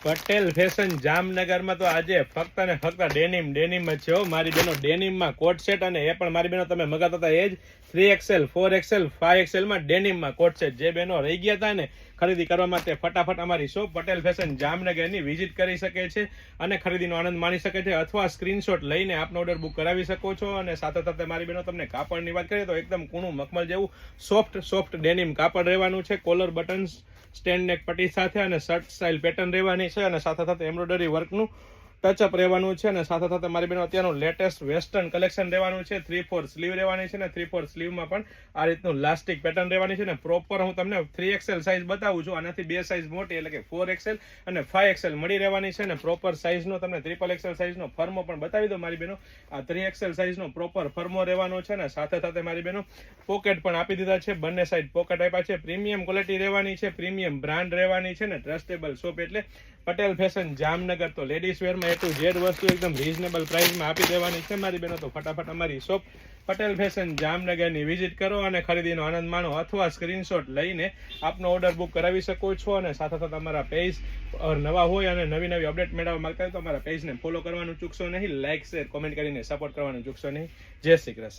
Patel fashion જામનગરમાં તો આજે ફક્ત ને ફક્ત ડેનિમ જ છે હો મારી બહેનો. ડેનિમમાં કોટ સેટ, અને એ પણ મારી બહેનો તમે મગાતા હતા એ જ 3XL 4XL 5XL માં ડેનિમમાં કોટ સેટ. જે બહેનો રહી ગયા હતા ને ખરીદી કરવા માટે, ફટાફટ અમારી શોપ પટેલ ફેશન જામનગરની વિઝિટ કરી શકે છે અને ખરીદીનો આનંદ માણી શકે છે, અથવા સ્ક્રીનશોટ લઈને આપનો ઓર્ડર બુક કરાવી શકો છો. અને સાથે સાથે મારી બહેનો તમને કાપડની વાત કરીએ તો એકદમ કૂણું મખમલ જેવું સોફ્ટ ડેનિમ કાપડ રહેવાનું છે. કોલર બટન્સ સ્ટેન્ડ નેક પટ્ટી સાથે અને શર્ટ સ્ટાઇલ પેટર્ન રહેવાની છે, અને સાથે સાથે એમ્બ્રોઇડરી વર્કનું ટચઅપ રહેવાનું છે, અને સાથે સાથે મારી બેનો અત્યારનું લેટેસ્ટ વેસ્ટર્ન કલેક્શન રહેવાનું છે. 3/4 સ્લીવ રહેવાની છે, અને 3/4 સ્લીવમાં પણ આ રીતનું લાસ્ટિક પેટર્ન રહેવાની છે. ને પ્રોપર હું તમને 3XL સાઇઝ બતાવું છું, આનાથી 2 સાઇઝ મોટી એટલે કે 4XL અને 5XL મળી રહેવાની છે. અને પ્રોપર સાઇઝનો તમને XXL સાઇઝનો ફર્મો પણ બતાવી દો મારી બેનો. આ 3XL સાઇઝનો પ્રોપર ફર્મો રહેવાનો છે, અને સાથે સાથે મારી બેનો પોકેટ પણ આપી દીધા છે. બંને સાઈડ પોકેટ આપ્યા છે. પ્રીમિયમ ક્વોલિટી રહેવાની છે, પ્રીમિયમ બ્રાન્ડ રહેવાની છે, ને ટ્રસ્ટેબલ શોપ એટલે પટેલ ફેશન જામનગર. તો લેડીઝ વેરમાં A to Z વસ્તુ એકદમ રીઝનેબલ પ્રાઇસમાં આપી દેવાની છે મારી બહેનો. તો ફટાફટ અમારી શોપ પટેલ ફેશન જામનગરની વિઝિટ કરો અને ખરીદીનો આનંદ માણો, અથવા સ્ક્રીનશોટ લઈને આપનો ઓર્ડર બુક કરાવી શકો છો. અને સાથે સાથે અમારા પેજ નવા હોય અને નવી અપડેટ મેળવવા માંગતા હોય તો અમારા પેજને ફોલો કરવાનું ચૂકશો નહીં. લાઇક, શેર, કોમેન્ટ કરીને સપોર્ટ કરવાનું ચૂકશો નહીં. જય શ્રી કૃષ્ણ.